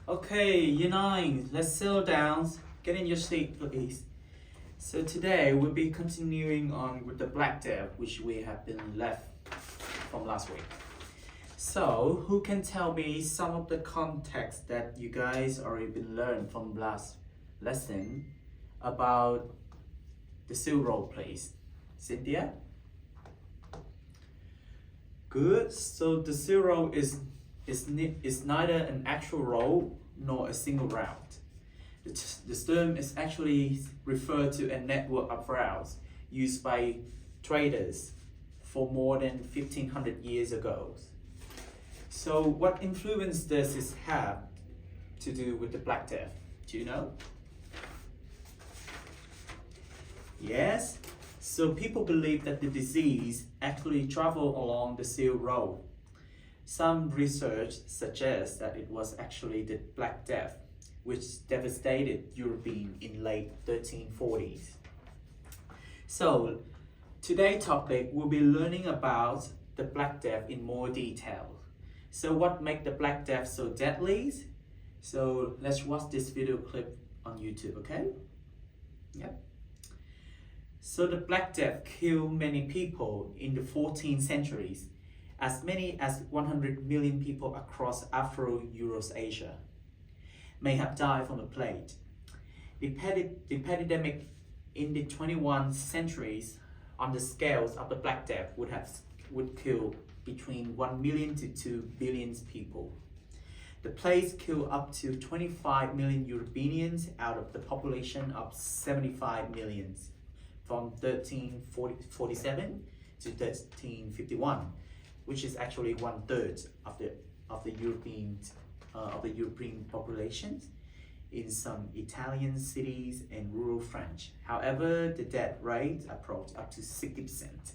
Okay, Unite, let's settle down. Get in your seat, please. So today we'll be continuing on with the Black Death, which we have been left from last week. So, who can tell me some of the context that you guys already been learned from last lesson about the Silk Road, please? Cynthia? Good. So the Silk Road is neither an actual road nor a single route. The term is actually referred to a network of routes used by traders for more than 1500 years ago. So what influence does this have to do with the Black Death? Do you know? Yes? So people believe that the disease actually traveled along the Silk Road. Some research suggests that it was actually the Black Death, which devastated Europe in late 1340s. So today's topic we'll be learning about the Black Death in more detail. So what makes the Black Death so deadly? So let's watch this video clip on YouTube, okay? Yep. So the Black Death killed many people in the 14th centuries, as many as 100 million people across Afro-Eurasia may have died from the plague. The epidemic in the 21st centuries on the scales of the Black Death would kill between 1 million to 2 billion people. The plague killed up to 25 million Europeans out of the population of 75 million from 1347 to 1351, which is actually 1/3 of the European populations in some Italian cities and rural France. However, the death rate approached up to 60%.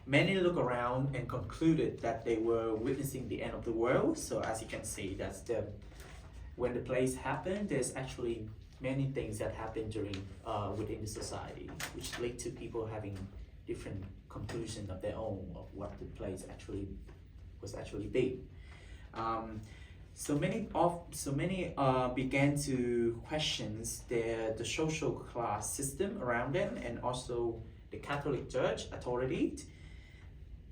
Many look around and concluded that they were witnessing the end of the world. So as you can see, when the plague happened, there's actually many things that happen during within the society, which lead to people having different conclusions of their own of what the plague was actually be. So many began to question the social class system around them, and also the Catholic Church authority.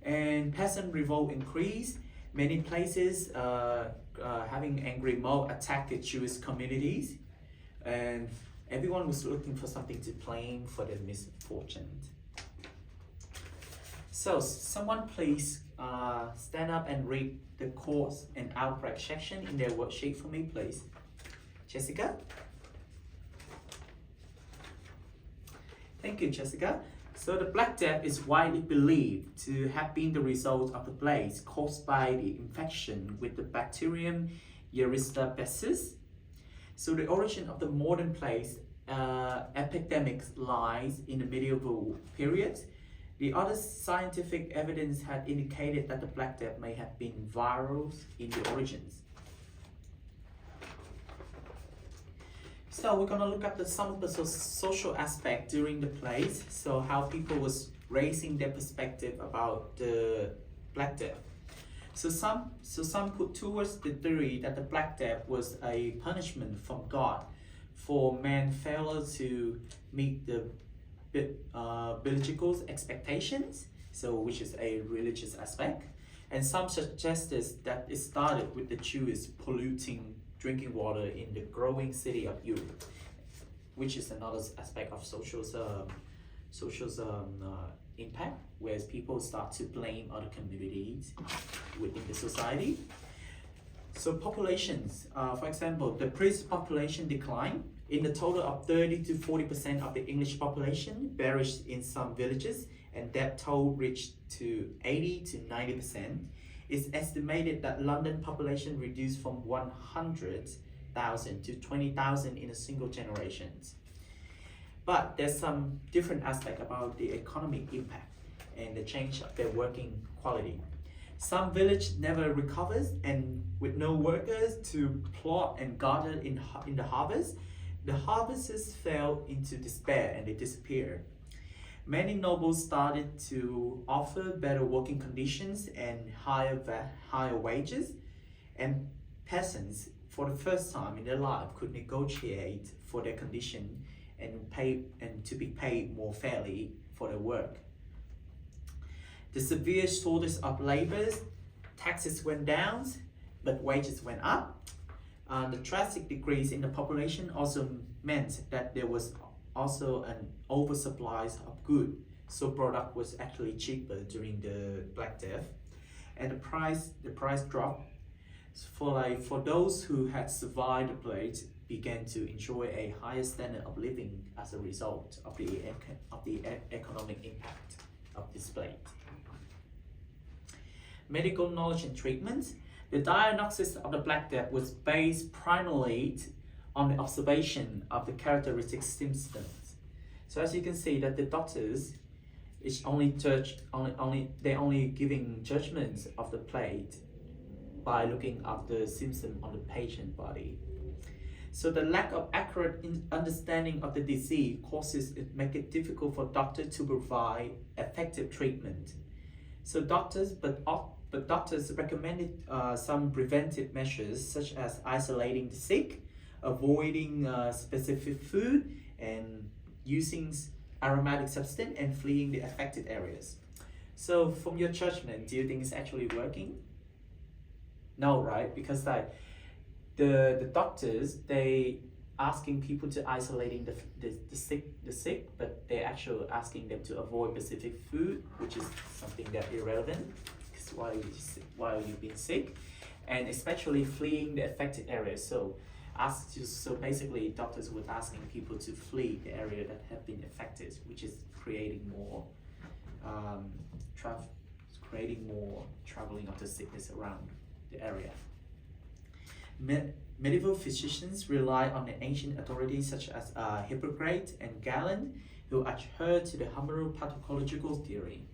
And peasant revolt increased. Many places having angry mob attacked the Jewish communities, and everyone was looking for something to blame for their misfortune. So someone please stand up and read the cause and outbreak section in their worksheet for me, please. Jessica? Thank you, Jessica. So the Black Death is widely believed to have been the result of the plague caused by the infection with the bacterium Yersinia pestis. So the origin of the modern plague epidemic lies in the medieval period. The other scientific evidence had indicated that the Black Death may have been viral in the origins. So we're gonna look at some of the social aspect during the plague. So how people was raising their perspective about the Black Death. So some put towards the theory that the Black Death was a punishment from God for man's failure to meet the biological expectations, so which is a religious aspect. And some suggested that it started with the Jews polluting drinking water in the growing city of Europe, which is another aspect of social impact, whereas people start to blame other communities within the society. So populations, for example, the priest population declined. In the total of 30 to 40% of the English population perished in some villages, and that toll reached to 80 to 90%. It's estimated that London population reduced from 100,000 to 20,000 in a single generation. But there's some different aspect about the economic impact and the change of their working quality. Some village never recovers, and with no workers to plot and gather in the harvest, the harvesters fell into despair and they disappeared. Many nobles started to offer better working conditions and higher wages, and peasants for the first time in their life, could negotiate for their condition and to be paid more fairly for their work. The severe shortage of labor, taxes went down, but wages went up. The drastic decrease in the population also meant that there was also an oversupply of goods, so product was actually cheaper during the Black Death, and the price dropped. For those who had survived the plague began to enjoy a higher standard of living as a result of the economic impact of this plague. Medical knowledge and treatment. The diagnosis of the Black Death was based primarily on the observation of the characteristic symptoms. So as you can see that the doctors is only giving judgments of the plague by looking at the symptom on the patient body. So the lack of accurate understanding of the disease make it difficult for doctors to provide effective treatment. So doctors recommended some preventive measures such as isolating the sick, avoiding specific food, and using aromatic substance and fleeing the affected areas. So from your judgment, do you think it's actually working? No, right? Because the doctors, they asking people to isolating the sick, but they're actually asking them to avoid specific food, which is something that irrelevant, because while you've been sick, and especially fleeing the affected areas. So basically doctors were asking people to flee the area that have been affected, which is creating more traveling of the sickness around the area. Medieval physicians rely on the ancient authorities such as Hippocrates and Galen, who adhered to the homeopathological theory.